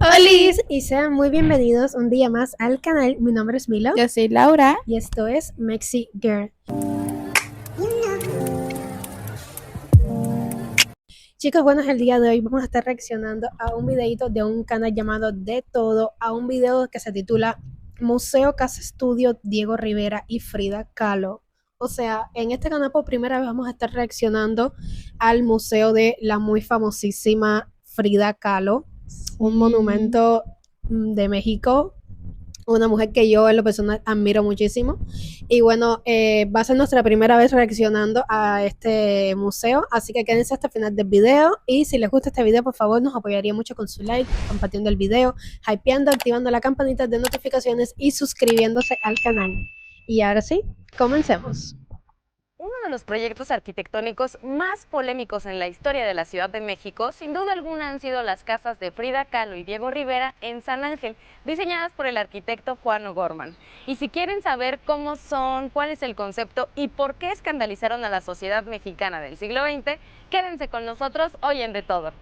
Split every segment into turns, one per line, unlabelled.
Hola y sean muy bienvenidos un día más al canal. Mi nombre es Milo.
Yo soy Laura.
Y esto es Mexi Girl. Chicos, bueno, el día de hoy vamos a estar reaccionando a un videito de un canal llamado De Todo, a un video que se titula Museo Casa Estudio Diego Rivera y Frida Kahlo. O sea, en este canal por primera vez vamos a estar reaccionando al museo de la muy famosísima Frida Kahlo, un monumento de México, una mujer que yo en lo personal admiro muchísimo. Y bueno, va a ser nuestra primera vez reaccionando a este museo, así que quédense hasta el final del video. Y si les gusta este video, por favor, nos apoyaría mucho con su like, compartiendo el video, hypeando, activando la campanita de notificaciones y suscribiéndose al canal. Y ahora sí, comencemos.
Uno de los proyectos arquitectónicos más polémicos en la historia de la Ciudad de México, sin duda alguna, han sido las casas de Frida Kahlo y Diego Rivera en San Ángel, diseñadas por el arquitecto Juan O'Gorman. Y si quieren saber cómo son, cuál es el concepto y por qué escandalizaron a la sociedad mexicana del siglo XX, quédense con nosotros hoy en De Todo.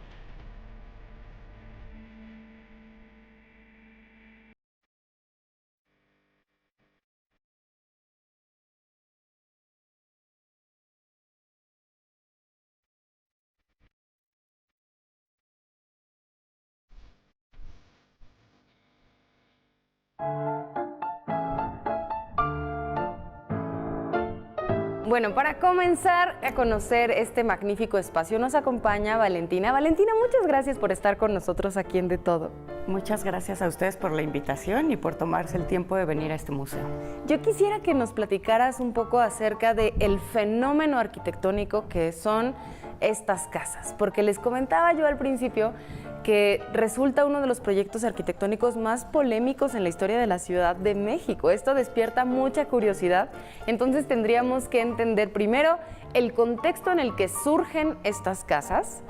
Bueno, para comenzar a conocer este magnífico espacio nos acompaña Valentina. Valentina, muchas gracias por estar con nosotros aquí en De Todo.
Muchas gracias a ustedes por la invitación y por tomarse el tiempo de venir a este museo.
Yo quisiera que nos platicaras un poco acerca del fenómeno arquitectónico que son estas casas, porque les comentaba yo al principio que resulta uno de los proyectos arquitectónicos más polémicos en la historia de la Ciudad de México. Esto despierta mucha curiosidad, entonces tendríamos que entender primero el contexto en el que surgen estas casas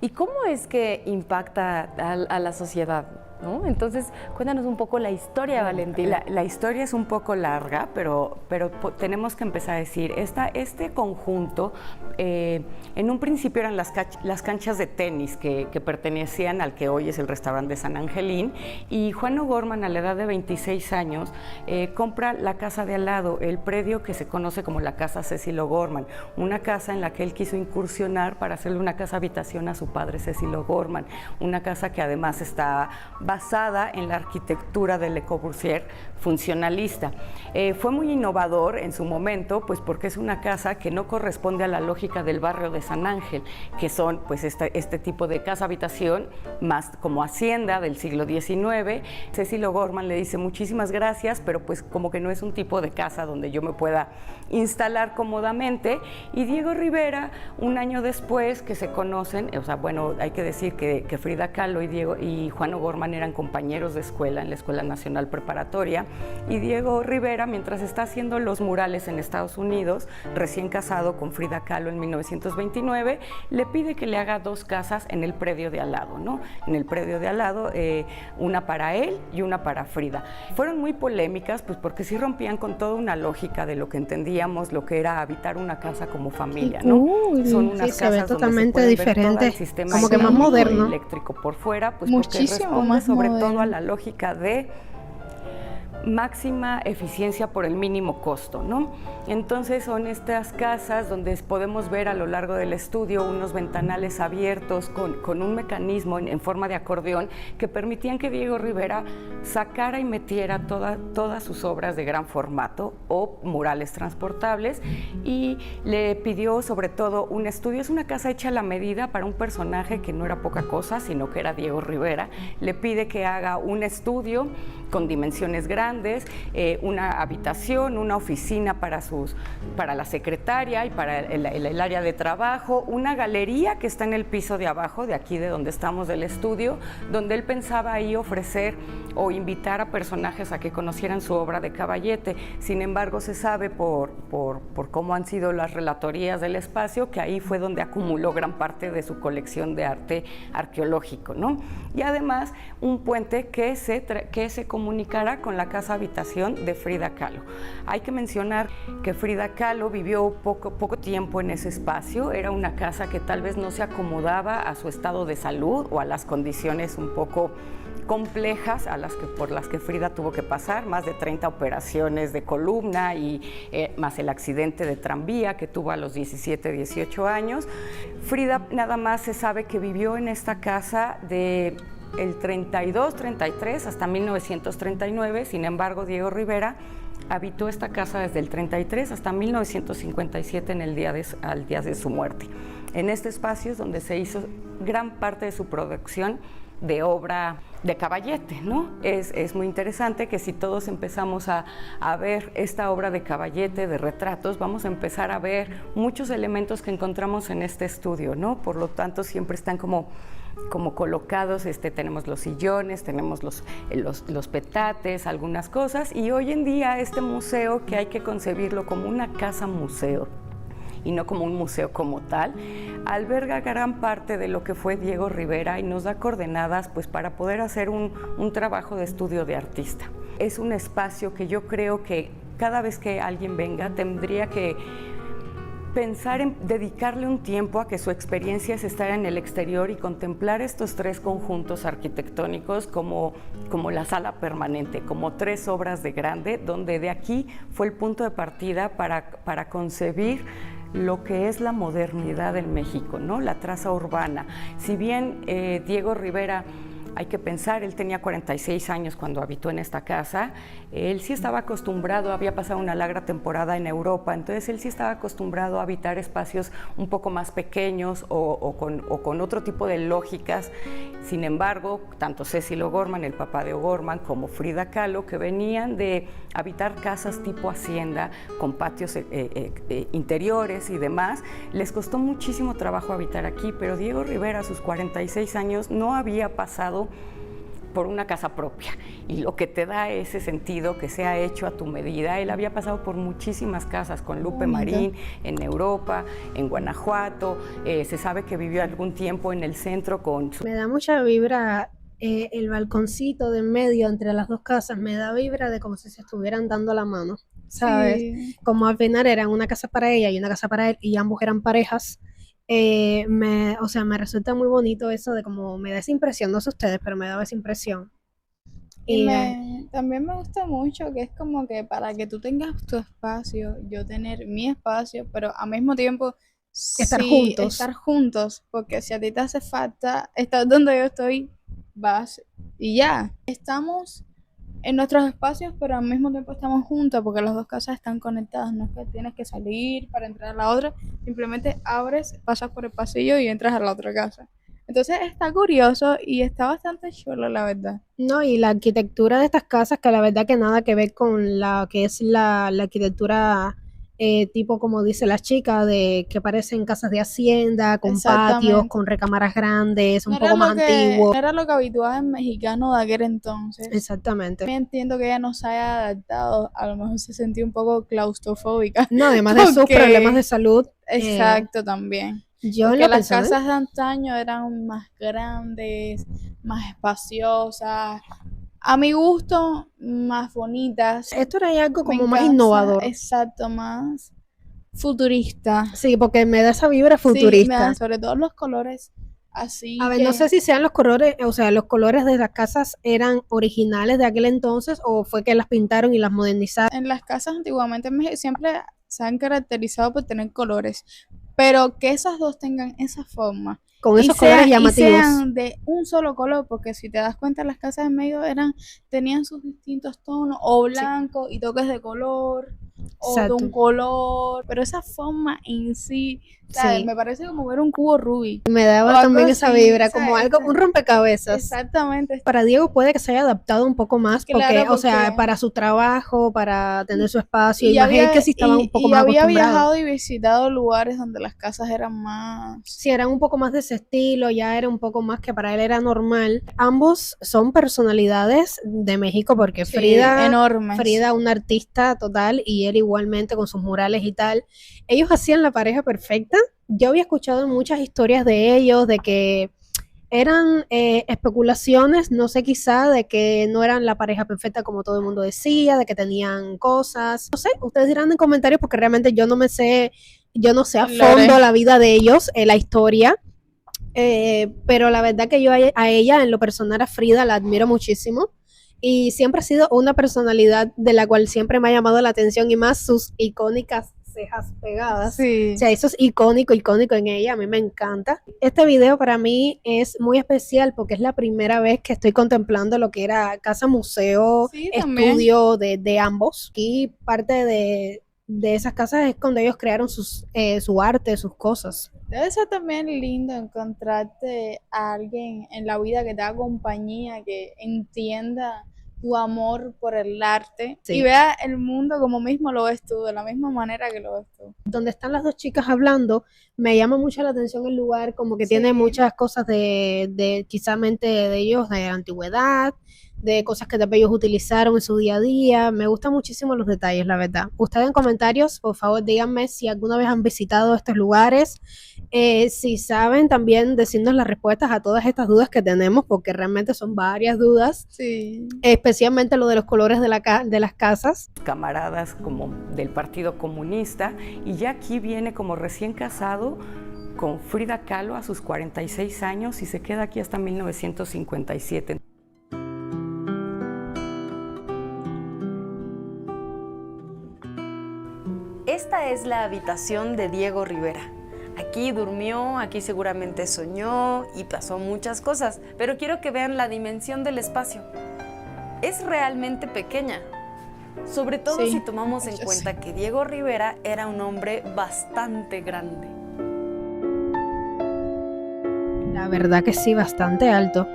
y cómo es que impacta a la sociedad, ¿no? Entonces, cuéntanos un poco la historia, Valentina.
La historia es un poco larga, pero tenemos que empezar a decir, este conjunto, en un principio eran las canchas de tenis que pertenecían al que hoy es el restaurante de San Angelín, y Juan O'Gorman, a la edad de 26 años, compra la casa de al lado, el predio que se conoce como la Casa Cecil O'Gorman, una casa en la que él quiso incursionar para hacerle una casa habitación a su padre Cecil O'Gorman, una casa que además está basada en la arquitectura de Le Corbusier funcionalista. Fue muy innovador en su momento, pues porque es una casa que no corresponde a la lógica del barrio de San Ángel, que son pues este tipo de casa habitación, más como hacienda del siglo XIX. Cecil O'Gorman le dice muchísimas gracias, pero pues como que no es un tipo de casa donde yo me pueda instalar cómodamente. Y Diego Rivera, un año después que se conocen, o sea, bueno, hay que decir que Frida Kahlo y Juan O'Gorman eran compañeros de escuela en la Escuela Nacional Preparatoria, y Diego Rivera, mientras está haciendo los murales en Estados Unidos, recién casado con Frida Kahlo en 1929, le pide que le haga dos casas en el predio de al lado, ¿no? En el predio de al lado, una para él y una para Frida. Fueron muy polémicas, pues porque sí rompían con toda una lógica de lo que entendíamos, lo que era habitar una casa como familia, ¿no?
Son unas casas totalmente diferentes, como que más moderno,
eléctrico por fuera, pues
muchísimo
porque
más
sobre
moderno.
todo a la lógica de máxima eficiencia por el mínimo costo, ¿no? Entonces son estas casas donde podemos ver a lo largo del estudio unos ventanales abiertos con un mecanismo en forma de acordeón que permitían que Diego Rivera sacara y metiera todas sus obras de gran formato o murales transportables, y le pidió sobre todo un estudio. Es una casa hecha a la medida para un personaje que no era poca cosa, sino que era Diego Rivera. Le pide que haga un estudio con dimensiones grandes, una habitación, una oficina para la secretaria y para el área de trabajo, una galería que está en el piso de abajo, de aquí de donde estamos del estudio, donde él pensaba ahí ofrecer o invitar a personajes a que conocieran su obra de caballete. Sin embargo, se sabe por cómo han sido las relatorías del espacio que ahí fue donde acumuló gran parte de su colección de arte arqueológico, ¿no? Y además un puente que se comunicara con la casa habitación de Frida Kahlo. Hay que mencionar que Frida Kahlo vivió poco tiempo en ese espacio. Era una casa que tal vez no se acomodaba a su estado de salud o a las condiciones un poco complejas por las que Frida tuvo que pasar, más de 30 operaciones de columna y más el accidente de tranvía que tuvo a los 17, 18 años. Frida nada más se sabe que vivió en esta casa de el 32, 33 hasta 1939, sin embargo Diego Rivera habitó esta casa desde el 33 hasta 1957 al día de su muerte. En este espacio es donde se hizo gran parte de su producción de obra de Caballete, ¿no? Es muy interesante que si todos empezamos a ver esta obra de Caballete, de retratos, vamos a empezar a ver muchos elementos que encontramos en este estudio, ¿no? Por lo tanto, siempre están como colocados, tenemos los sillones, tenemos los petates, algunas cosas, y hoy en día este museo, que hay que concebirlo como una casa museo y no como un museo como tal, alberga gran parte de lo que fue Diego Rivera y nos da coordenadas pues para poder hacer un trabajo de estudio de artista. Es un espacio que yo creo que cada vez que alguien venga tendría que pensar en dedicarle un tiempo a que su experiencia es estar en el exterior y contemplar estos tres conjuntos arquitectónicos como la sala permanente, como tres obras de grande, donde de aquí fue el punto de partida para concebir lo que es la modernidad en México, ¿no? La traza urbana. Si bien Diego Rivera, hay que pensar, él tenía 46 años cuando habitó en esta casa, él sí estaba acostumbrado, había pasado una larga temporada en Europa, entonces él sí estaba acostumbrado a habitar espacios un poco más pequeños o con otro tipo de lógicas. Sin embargo, tanto Cecil O'Gorman, el papá de O'Gorman, como Frida Kahlo, que venían de habitar casas tipo hacienda, con patios interiores y demás, les costó muchísimo trabajo habitar aquí, pero Diego Rivera a sus 46 años no había pasado por una casa propia, y lo que te da ese sentido que se ha hecho a tu medida. Él había pasado por muchísimas casas con Lupe Marín en Europa, en Guanajuato, se sabe que vivió algún tiempo en el centro con
Me da mucha vibra el balconcito de en medio entre las dos casas, me da vibra de como si se estuvieran dando la mano, ¿sabes?
Sí.
Como al final eran una casa para ella y una casa para él y ambos eran parejas. Me resulta muy bonito eso de como me da esa impresión, no sé ustedes, pero me da esa impresión.
Y también me gusta mucho que es como que para que tú tengas tu espacio, yo tener mi espacio, pero al mismo tiempo
Estar
sí,
juntos.
estar juntos, porque si a ti te hace falta estar donde yo estoy, vas y ya. Estamos en nuestros espacios, pero al mismo tiempo estamos juntos porque las dos casas están conectadas, no es que tienes que salir para entrar a la otra, simplemente abres, pasas por el pasillo y entras a la otra casa. Entonces está curioso y está bastante chulo, la verdad.
No, y la arquitectura de estas casas, que la verdad que nada que ver con la que es la arquitectura tipo como dice la chica, de que parecen casas de hacienda, con patios,
Exactamente.
con recámaras grandes, un
No
poco más antiguo.
no era lo que habituaba en mexicano de aquel entonces.
Exactamente.
También entiendo que ella no se haya adaptado, a lo mejor se sentía un poco claustrofóbica.
No, además de sus
Porque-
problemas de salud,
Exacto, también.
yo en
Porque
lo
las
personal,
casas de antaño eran más grandes, más espaciosas, a mi gusto, más bonitas.
esto era ya algo
Me
como más
encanta,
innovador.
Exacto, más futurista.
Sí, porque me da esa vibra
Sí, me
futurista.
dan sobre todo los colores así.
A ver, no
que-
sé si sean los colores, o sea, los colores de las casas eran originales de aquel entonces o fue que las pintaron y las modernizaron.
En las casas antiguamente en México siempre se han caracterizado por tener colores, pero que esas dos tengan esa forma
Con
y
esos colores
y
llamativos.
sean de un solo color, porque si te das cuenta las casas en medio tenían sus distintos tonos, o blanco y toques de color, o de
Exacto.
un color, pero esa forma en sí, ¿sabes?
Sí.
Me parece como ver un cubo Rubik.
Me
O
daba
algo
también esa
así,
vibra,
o sea,
como algo, un rompecabezas.
Exactamente.
Para Diego puede que se haya adaptado un poco más, porque,
Claro,
o sea,
porque-
para su trabajo, para tener su espacio, y
ya
más él que sí estaba un poco más
había
acostumbrado.
viajado y visitado lugares donde las casas eran más...
Sí, eran un poco más de ese estilo, ya era un poco más que para él era normal. Ambos son personalidades de México, porque
Sí,
Frida,
enormes.
una artista total, y él igualmente con sus murales y tal. Ellos hacían la pareja perfecta. Yo había escuchado muchas historias de ellos, de que eran especulaciones, no sé, quizá de que no eran la pareja perfecta como todo el mundo decía, de que tenían cosas. No sé, ustedes dirán en comentarios porque realmente yo no sé a
El lore.
fondo la vida de ellos, la historia. pero la verdad que yo a ella, en lo personal, a Frida, la admiro muchísimo. Y siempre ha sido una personalidad de la cual siempre me ha llamado la atención y más sus icónicas cejas pegadas.
Sí.
O sea, eso es icónico, icónico en ella, a mí me encanta. Este video para mí es muy especial porque es la primera vez que estoy contemplando lo que era casa museo,
Sí, también.
estudio de ambos. Aquí parte de esas casas es cuando ellos crearon su arte, sus cosas.
Debe ser también lindo encontrarte a alguien en la vida que te haga compañía, que entienda tu amor por el arte
Sí.
y vea el mundo como mismo lo ves tú, de la misma manera que lo ves tú.
Donde están las dos chicas hablando, me llama mucho la atención el lugar, como que
Sí.
tiene muchas cosas de quizá mente de ellos, de antigüedad, de cosas que tal vez ellos utilizaron en su día a día. Me gustan muchísimo los detalles, la verdad. Ustedes en comentarios, por favor, díganme si alguna vez han visitado estos lugares, si saben también decirnos las respuestas a todas estas dudas que tenemos, porque realmente son varias dudas,
Sí.
especialmente lo de los colores de las casas.
Camaradas como del Partido Comunista, y ya aquí viene como recién casado con Frida Kahlo a sus 46 años y se queda aquí hasta 1957.
Esta es la habitación de Diego Rivera. Aquí durmió, aquí seguramente soñó y pasó muchas cosas, pero quiero que vean la dimensión del espacio. Es realmente pequeña, sobre todo
Sí,
si tomamos en
yo
cuenta que Diego Rivera era un hombre bastante grande.
La verdad que sí, bastante alto.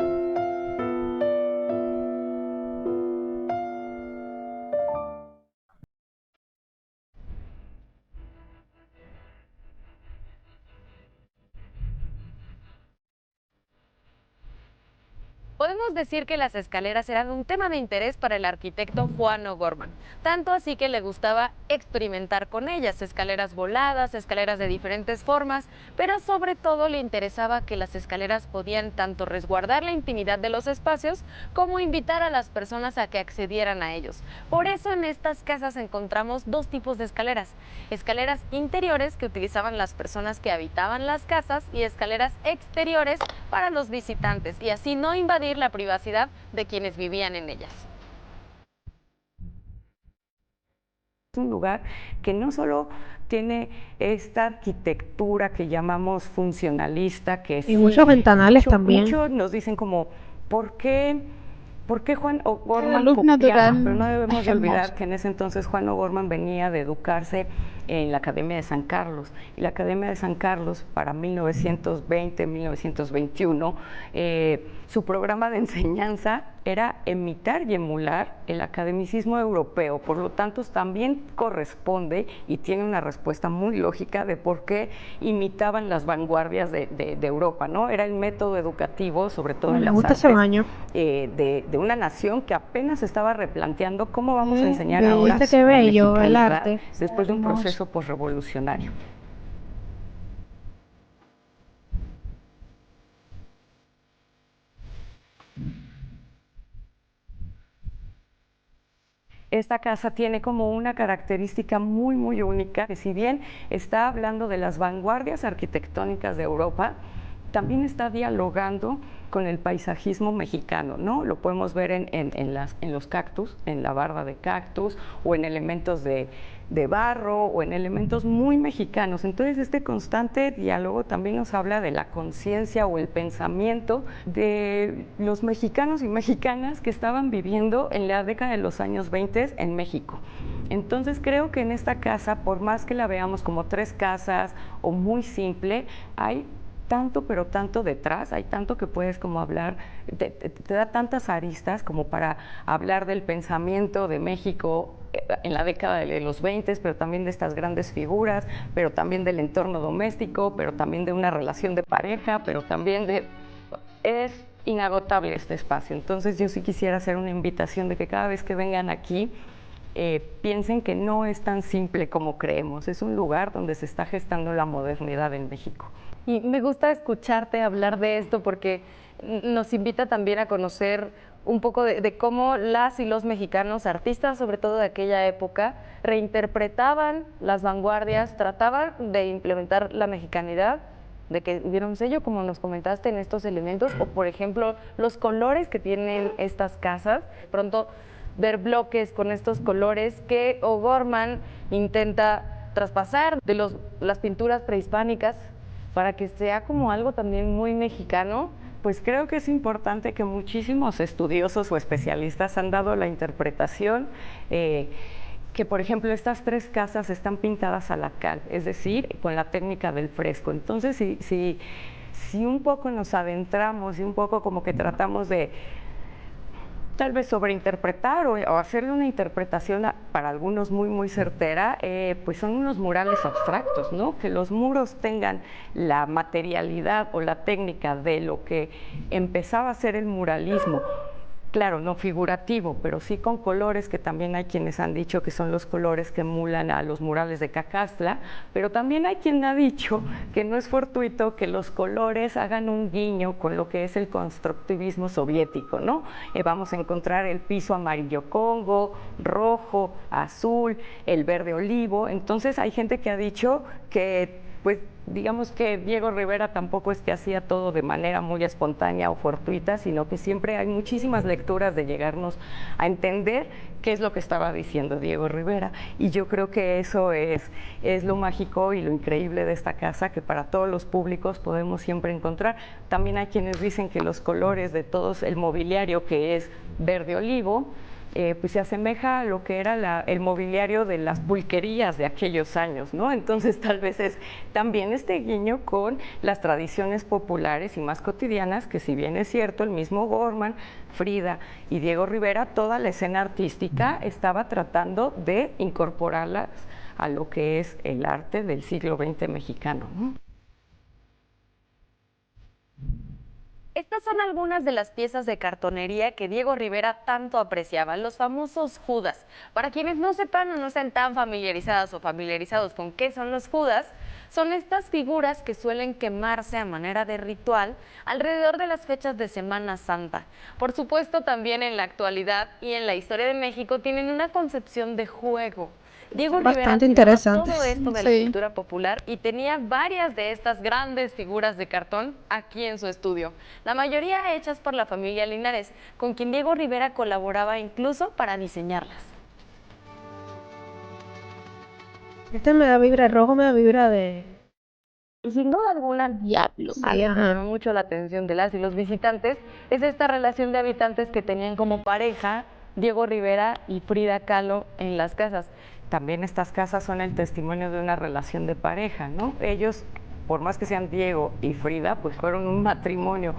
Podemos decir que las escaleras eran un tema de interés para el arquitecto Juan O'Gorman, tanto así que le gustaba experimentar con ellas, escaleras voladas, escaleras de diferentes formas, pero sobre todo le interesaba que las escaleras podían tanto resguardar la intimidad de los espacios como invitar a las personas a que accedieran a ellos. Por eso en estas casas encontramos dos tipos de escaleras: escaleras interiores que utilizaban las personas que habitaban las casas y escaleras exteriores para los visitantes, y así no invadir la privacidad de quienes vivían en ellas.
Es un lugar que no solo tiene esta arquitectura que llamamos funcionalista, que
Y muchos ventanales también.
Muchos nos dicen como, ¿por qué Juan
La
O'Gorman
luz
copiaba?
natural
Pero no debemos
es
de olvidar
hermosa.
que en ese entonces Juan O'Gorman venía de educarse en la Academia de San Carlos, y la Academia de San Carlos para 1920, 1921, su programa de enseñanza era imitar y emular el academicismo europeo, por lo tanto también corresponde y tiene una respuesta muy lógica de por qué imitaban las vanguardias de Europa, ¿no? Era el método educativo, sobre todo en
Me
las
gusta ese
artes,
baño.
de una nación que apenas estaba replanteando cómo vamos a enseñar ahora
¿Viste qué
la
bello el
mexicanidad
arte?
después de un
Hermoso.
proceso posrevolucionario. Esta casa tiene como una característica muy, muy única, que si bien está hablando de las vanguardias arquitectónicas de Europa, también está dialogando con el paisajismo mexicano, ¿no? Lo podemos ver en los cactus, en la barda de cactus, o en elementos de barro, o en elementos muy mexicanos. Entonces, este constante diálogo también nos habla de la conciencia o el pensamiento de los mexicanos y mexicanas que estaban viviendo en la década de los años 20 en México. Entonces, creo que en esta casa, por más que la veamos como tres casas o muy simple, hay tanto, pero tanto detrás, hay tanto que puedes como hablar, te da tantas aristas como para hablar del pensamiento de México en la década de los 20, pero también de estas grandes figuras, pero también del entorno doméstico, pero también de una relación de pareja, pero también de... Es inagotable este espacio. Entonces yo sí quisiera hacer una invitación de que cada vez que vengan aquí, piensen que no es tan simple como creemos. Es un lugar donde se está gestando la modernidad en México.
Y me gusta escucharte hablar de esto porque nos invita también a conocer un poco de cómo las y los mexicanos, artistas sobre todo de aquella época, reinterpretaban las vanguardias, trataban de implementar la mexicanidad de que hubiera un sello, como nos comentaste, en estos elementos, o por ejemplo, los colores que tienen estas casas. Pronto ver bloques con estos colores que O'Gorman intenta traspasar de las pinturas prehispánicas para que sea como algo también muy mexicano.
Pues creo que es importante que muchísimos estudiosos o especialistas han dado la interpretación que, por ejemplo, estas 3 casas están pintadas a la cal, es decir, con la técnica del fresco. Entonces, si un poco nos adentramos y un poco como que tratamos de tal vez sobreinterpretar o hacerle una interpretación para algunos muy certera, pues son unos murales abstractos, ¿no? Que los muros tengan la materialidad o la técnica de lo que empezaba a ser el muralismo. Claro, no figurativo, pero sí con colores, que también hay quienes han dicho que son los colores que emulan a los murales de Cacaxtla, pero también hay quien ha dicho que no es fortuito que los colores hagan un guiño con lo que es el constructivismo soviético, ¿no? Vamos a encontrar el piso amarillo Congo, rojo, azul, el verde olivo. Entonces hay gente que ha dicho que, pues, digamos que Diego Rivera tampoco es que hacía todo de manera muy espontánea o fortuita, sino que siempre hay muchísimas lecturas de llegarnos a entender qué es lo que estaba diciendo Diego Rivera. Y yo creo que eso es lo mágico y lo increíble de esta casa, que para todos los públicos podemos siempre encontrar. También hay quienes dicen que los colores de todos el mobiliario, que es verde olivo, pues se asemeja a lo que era el mobiliario de las pulquerías de aquellos años, ¿no? Entonces tal vez es también este guiño con las tradiciones populares y más cotidianas, que si bien es cierto, el mismo Gorman, Frida y Diego Rivera, toda la escena artística estaba tratando de incorporarlas a lo que es el arte del siglo XX mexicano, ¿no?
Estas son algunas de las piezas de cartonería que Diego Rivera tanto apreciaba, los famosos Judas. Para quienes no sepan o no estén tan familiarizadas o familiarizados con qué son los Judas, son estas figuras que suelen quemarse a manera de ritual alrededor de las fechas de Semana Santa. Por supuesto, también en la actualidad y en la historia de México tienen una concepción de juego. Diego Rivera
Bastante
admiraba
interesantes.
todo esto de la
Sí.
cultura popular y tenía varias de estas grandes figuras de cartón aquí en su estudio, la mayoría hechas por la familia Linares, con quien Diego Rivera colaboraba incluso para diseñarlas.
Este me da vibra, el rojo me da vibra de...
Y sin duda alguna, diablo,
Sí,
algo que
ajá.
llamó mucho la atención de las y los visitantes es esta relación de habitantes que tenían como pareja Diego Rivera y Frida Kahlo en las casas.
También estas casas son el testimonio de una relación de pareja, ¿no? Ellos, por más que sean Diego y Frida, pues fueron un matrimonio.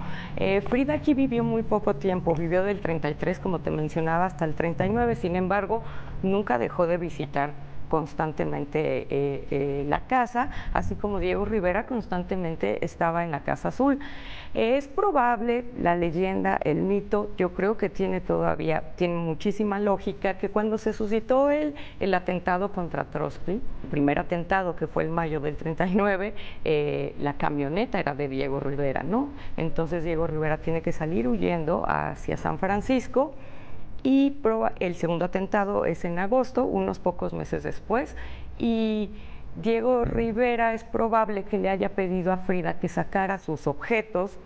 Frida aquí vivió muy poco tiempo, vivió del 33, como te mencionaba, hasta el 39, sin embargo, nunca dejó de visitar constantemente la casa, así como Diego Rivera constantemente estaba en la Casa Azul. Es probable, la leyenda, el mito, yo creo que tiene muchísima lógica, que cuando se suscitó el atentado contra Trotsky, el primer atentado que fue en mayo del 39, la camioneta era de Diego Rivera, ¿no? Entonces Diego Rivera tiene que salir huyendo hacia San Francisco, y el segundo atentado es en agosto, unos pocos meses después, y Diego Rivera es probable que le haya pedido a Frida que sacara sus objetos,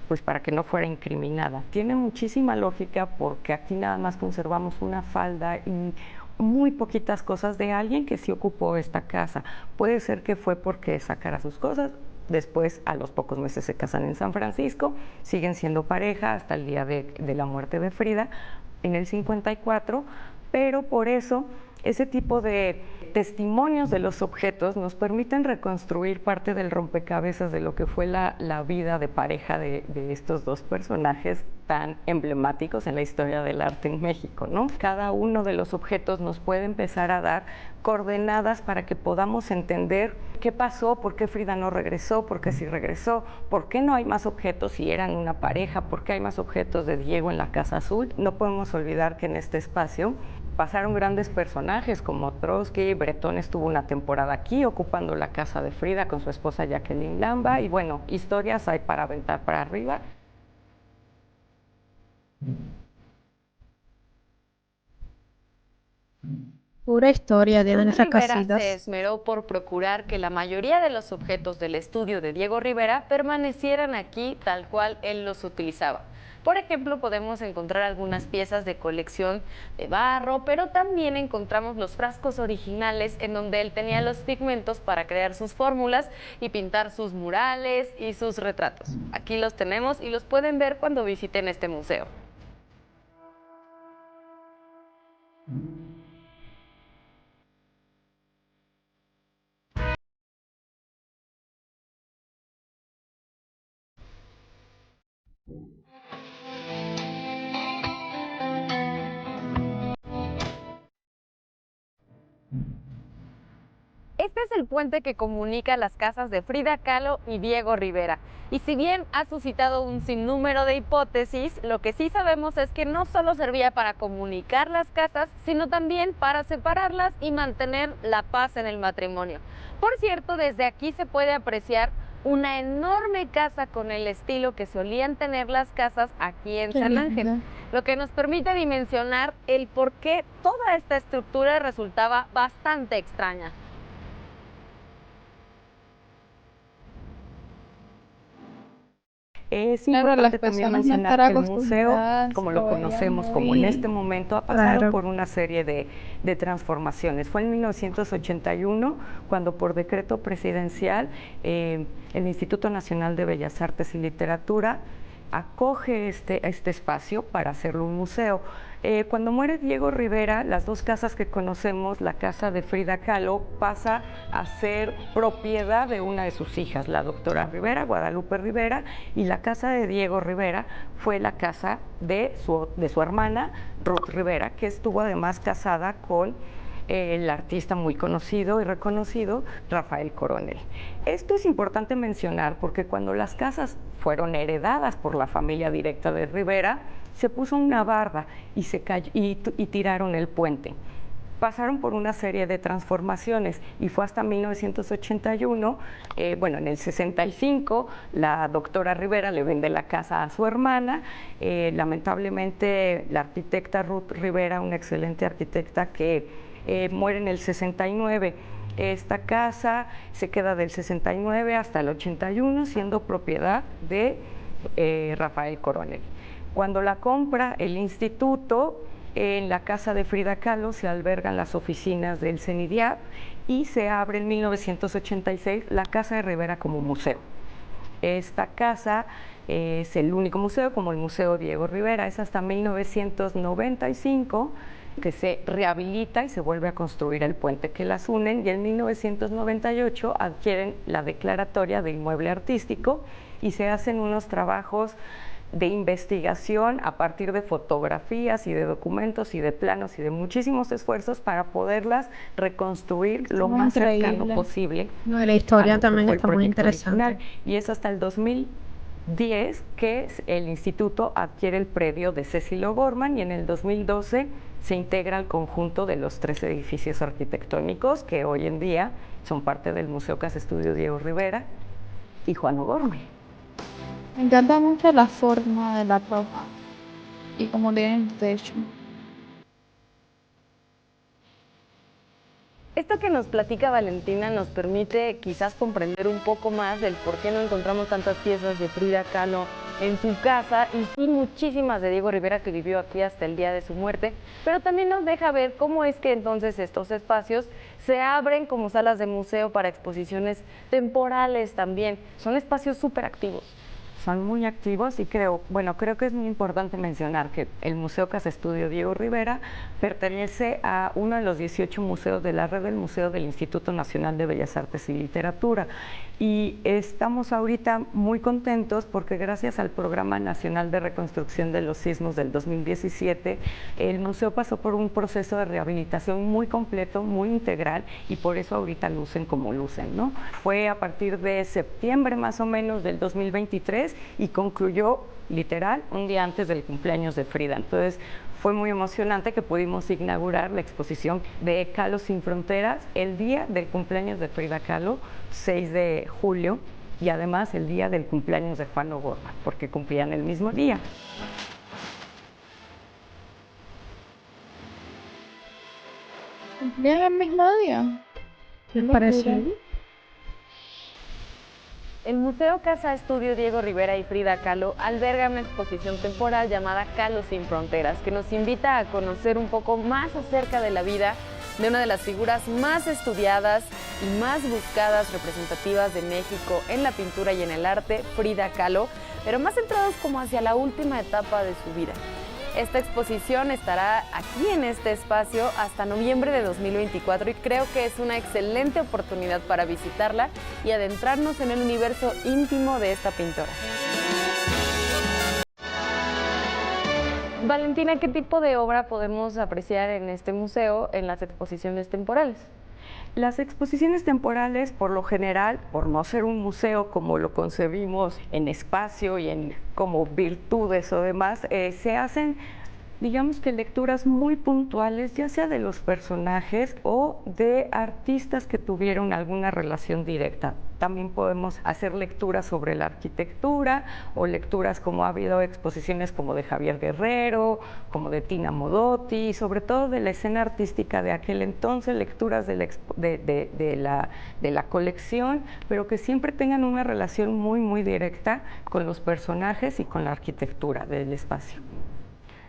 pues para que no fuera incriminada. Tiene muchísima lógica, porque aquí nada más conservamos una falda y muy poquitas cosas de alguien que sí ocupó esta casa. Puede ser que fue porque sacara sus cosas. Después, a los pocos meses, se casan en San Francisco, siguen siendo pareja hasta el día de la muerte de Frida, en el 54, pero por eso ese tipo de testimonios de los objetos nos permiten reconstruir parte del rompecabezas de lo que fue la vida de pareja de estos dos personajes tan emblemáticos en la historia del arte en México, ¿no? Cada uno de los objetos nos puede empezar a dar coordenadas para que podamos entender qué pasó, por qué Frida no regresó, por qué sí regresó, por qué no hay más objetos si eran una pareja, por qué hay más objetos de Diego en la Casa Azul. No podemos olvidar que en este espacio pasaron grandes personajes como Trotsky. Bretón estuvo una temporada aquí ocupando la casa de Frida con su esposa Jacqueline Lamba, y bueno, historias hay para aventar para arriba.
Pura historia tienen
Ruth
esas
Rivera
casitas.
se esmeró por procurar que la mayoría de los objetos del estudio de Diego Rivera permanecieran aquí tal cual él los utilizaba. Por ejemplo, podemos encontrar algunas piezas de colección de barro, pero también encontramos los frascos originales en donde él tenía los pigmentos para crear sus fórmulas y pintar sus murales y sus retratos. Aquí los tenemos y los pueden ver cuando visiten este museo. Este es el puente que comunica las casas de Frida Kahlo y Diego Rivera. Y si bien ha suscitado un sinnúmero de hipótesis, lo que sí sabemos es que no solo servía para comunicar las casas, sino también para separarlas y mantener la paz en el matrimonio. Por cierto, desde aquí se puede apreciar una enorme casa con el estilo que solían tener las casas aquí en San Ángel, lo que nos permite dimensionar el por qué toda esta estructura resultaba bastante extraña.
Es
Claro, las
importante también
personas no
mencionar
estar
que el museo,
acostumbradas
como
lo
lo
veían
conocemos como en
muy...
este momento, ha pasado
Claro.
por una serie de transformaciones. Fue en 1981 cuando por decreto presidencial el Instituto Nacional de Bellas Artes y Literatura acoge este espacio para hacerlo un museo. Cuando muere Diego Rivera, las dos casas que conocemos, la casa de Frida Kahlo, pasa a ser propiedad de una de sus hijas, la doctora Rivera, Guadalupe Rivera, y la casa de Diego Rivera fue la casa de su hermana, Ruth Rivera, que estuvo además casada con el artista muy conocido y reconocido, Rafael Coronel. Esto es importante mencionar porque cuando las casas fueron heredadas por la familia directa de Rivera, se puso una barda y se cayó, y tiraron el puente. Pasaron por una serie de transformaciones y fue hasta 1981, bueno, en el 65, la doctora Rivera le vende la casa a su hermana. Lamentablemente, la arquitecta Ruth Rivera, una excelente arquitecta que muere en el 69. Esta casa se queda del 69 hasta el 81, siendo propiedad de Rafael Coronel. Cuando la compra el instituto, en la casa de Frida Kahlo se albergan las oficinas del CENIDIAP y se abre en 1986 la Casa de Rivera como museo. Esta casa es el único museo, como el Museo Diego Rivera, es hasta 1995 que se rehabilita y se vuelve a construir el puente que las unen, y en 1998 adquieren la declaratoria de inmueble artístico y se hacen unos trabajos de investigación a partir de fotografías y de documentos y de planos y de muchísimos esfuerzos para poderlas reconstruir lo más cercano posible.
No, la historia también
Fue el
está muy
proyecto
interesante.
original, y es hasta el 2010 que el instituto adquiere el predio de Cecil O'Gorman, y en el 2012 se integra al conjunto de los 3 edificios arquitectónicos que hoy en día son parte del Museo Casa Estudio Diego Rivera y Juan O'Gorman.
Me encanta mucho la forma de la ropa y cómo tiene el techo.
Esto que nos platica Valentina nos permite quizás comprender un poco más del por qué no encontramos tantas piezas de Frida Kahlo en su casa, y sí muchísimas de Diego Rivera, que vivió aquí hasta el día de su muerte, pero también nos deja ver cómo es que entonces estos espacios se abren como salas de museo para exposiciones temporales también. Son espacios súper activos.
Son muy activos y creo que es muy importante mencionar que el Museo Casa Estudio Diego Rivera pertenece a uno de los 18 museos de la red del Museo del Instituto Nacional de Bellas Artes y Literatura. Y estamos ahorita muy contentos porque gracias al Programa Nacional de Reconstrucción de los Sismos del 2017, el museo pasó por un proceso de rehabilitación muy completo, muy integral, y por eso ahorita lucen como lucen, ¿no? Fue a partir de septiembre más o menos del 2023 y concluyó literal un día antes del cumpleaños de Frida. Entonces fue muy emocionante que pudimos inaugurar la exposición de Kahlo Sin Fronteras el día del cumpleaños de Frida Kahlo, 6 de julio, y además el día del cumpleaños de Juan O'Gorman, porque cumplían el mismo día.
Cumplían el mismo día.
¿Les parece?
El Museo Casa Estudio Diego Rivera y Frida Kahlo alberga una exposición temporal llamada Kahlo sin Fronteras, que nos invita a conocer un poco más acerca de la vida de una de las figuras más estudiadas y más buscadas representativas de México en la pintura y en el arte, Frida Kahlo, pero más centrados como hacia la última etapa de su vida. Esta exposición estará aquí en este espacio hasta noviembre de 2024 y creo que es una excelente oportunidad para visitarla y adentrarnos en el universo íntimo de esta pintora. Valentina, ¿qué tipo de obra podemos apreciar en este museo en las exposiciones temporales?
Las exposiciones temporales, por lo general, por no ser un museo como lo concebimos en espacio y en como virtudes o demás, se hacen, digamos que lecturas muy puntuales, ya sea de los personajes o de artistas que tuvieron alguna relación directa. También podemos hacer lecturas sobre la arquitectura o lecturas como ha habido exposiciones como de Javier Guerrero, como de Tina Modotti, sobre todo de la escena artística de aquel entonces, lecturas de la colección, pero que siempre tengan una relación muy directa con los personajes y con la arquitectura del espacio.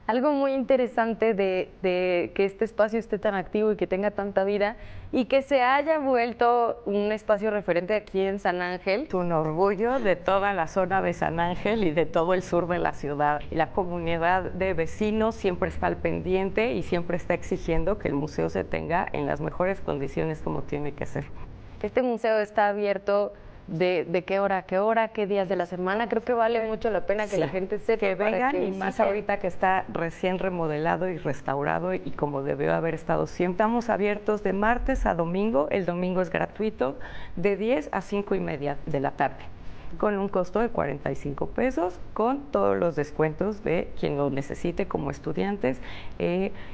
Algo muy interesante de que este espacio esté tan activo y que tenga tanta vida y que se haya vuelto un espacio referente aquí en San Ángel.
Es un orgullo de toda la zona de San Ángel y de todo el sur de la ciudad. La comunidad de vecinos siempre está al pendiente y siempre está exigiendo que el museo se tenga en las mejores condiciones como tiene que ser.
Este museo está abierto de qué hora a qué hora, qué días de la semana. Creo que vale mucho la pena que la gente sepa.
Que vengan y más ahorita que está recién remodelado y restaurado y como debió haber estado siempre. Estamos abiertos de martes a domingo, el domingo es gratuito, de 10 a 5:30 de la tarde, con un costo de 45 pesos, con todos los descuentos de quien lo necesite como estudiantes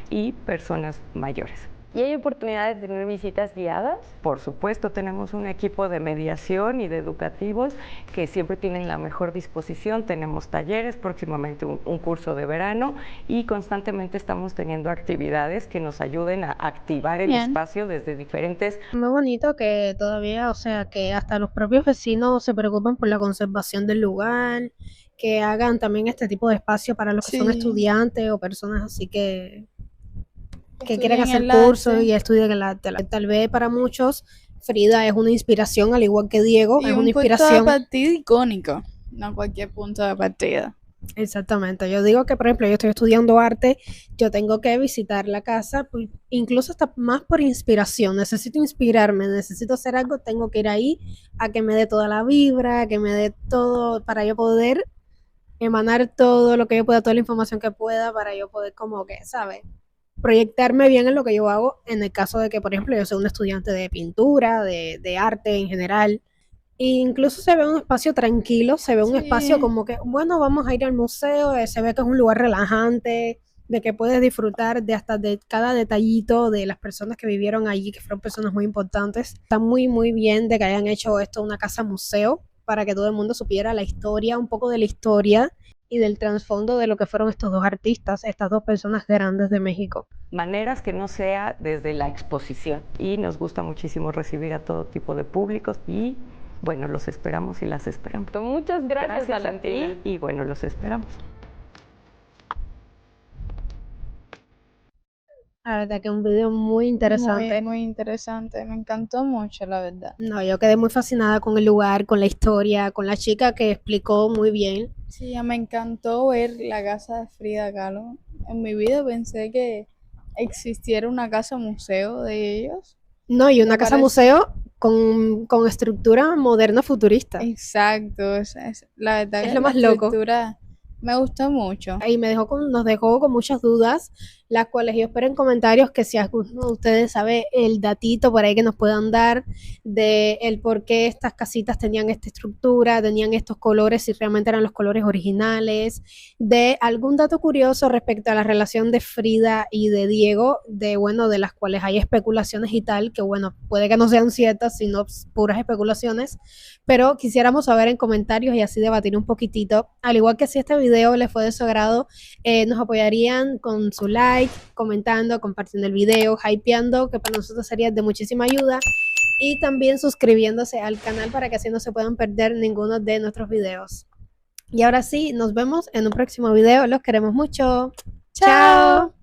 y personas mayores.
¿Y hay oportunidad de tener visitas guiadas?
Por supuesto, tenemos un equipo de mediación y de educativos que siempre tienen la mejor disposición. Tenemos talleres, próximamente un curso de verano y constantemente estamos teniendo actividades que nos ayuden a activar el espacio desde diferentes...
Muy bonito que todavía, o sea, que hasta los propios vecinos se preocupan por la conservación del lugar, que hagan también este tipo de espacio para los que son estudiantes o personas así que quieren hacer cursos y estudian el arte. Tal vez para muchos Frida es una inspiración, al igual que Diego,
y
es
un
una
punto
inspiración.
de partida icónico, no cualquier punto de partida.
Exactamente. Yo digo que, por ejemplo, yo estoy estudiando arte, yo tengo que visitar la casa, incluso hasta más por inspiración. Necesito inspirarme, necesito hacer algo, tengo que ir ahí a que me dé toda la vibra, a que me dé todo, para yo poder emanar todo lo que yo pueda, toda la información que pueda, para yo poder como que, ¿sabes? Proyectarme bien en lo que yo hago, en el caso de que, por ejemplo, yo soy un estudiante de pintura, de arte en general. E incluso se ve un espacio tranquilo, se ve un espacio como que, bueno, vamos a ir al museo, se ve que es un lugar relajante, de que puedes disfrutar de hasta de cada detallito de las personas que vivieron allí, que fueron personas muy importantes. Está muy bien de que hayan hecho esto una casa museo, para que todo el mundo supiera la historia, un poco de la historia y del trasfondo de lo que fueron estos dos artistas, estas dos personas grandes de México.
Maneras que no sea desde la exposición. Y nos gusta muchísimo recibir a todo tipo de públicos y, bueno, los esperamos y las esperamos.
Muchas gracias Valentina.
Y bueno, los esperamos.
La verdad que es un video muy interesante.
Muy interesante, me encantó mucho, la verdad.
No, yo quedé muy fascinada con el lugar, con la historia, con la chica que explicó muy bien.
Sí, me encantó ver la casa de Frida Kahlo. En mi vida pensé que existiera una casa museo de ellos.
No, y una casa museo con estructura moderna futurista.
Exacto, la verdad
es
que
lo más
la
loco.
estructura me gustó mucho.
Y nos dejó con muchas dudas, las cuales yo espero en comentarios que si alguno de ustedes sabe el datito por ahí que nos puedan dar de el por qué estas casitas tenían esta estructura, tenían estos colores, si realmente eran los colores originales, de algún dato curioso respecto a la relación de Frida y de Diego, de las cuales hay especulaciones y tal, que bueno, puede que no sean ciertas, sino puras especulaciones, pero quisiéramos saber en comentarios y así debatir un poquitito, al igual que si este video les fue de su agrado, nos apoyarían con su like, like, comentando, compartiendo el video, hypeando, que para nosotros sería de muchísima ayuda. Y también suscribiéndose al canal para que así no se puedan perder ninguno de nuestros videos. Y ahora sí, nos vemos en un próximo video. Los queremos mucho. ¡Chao!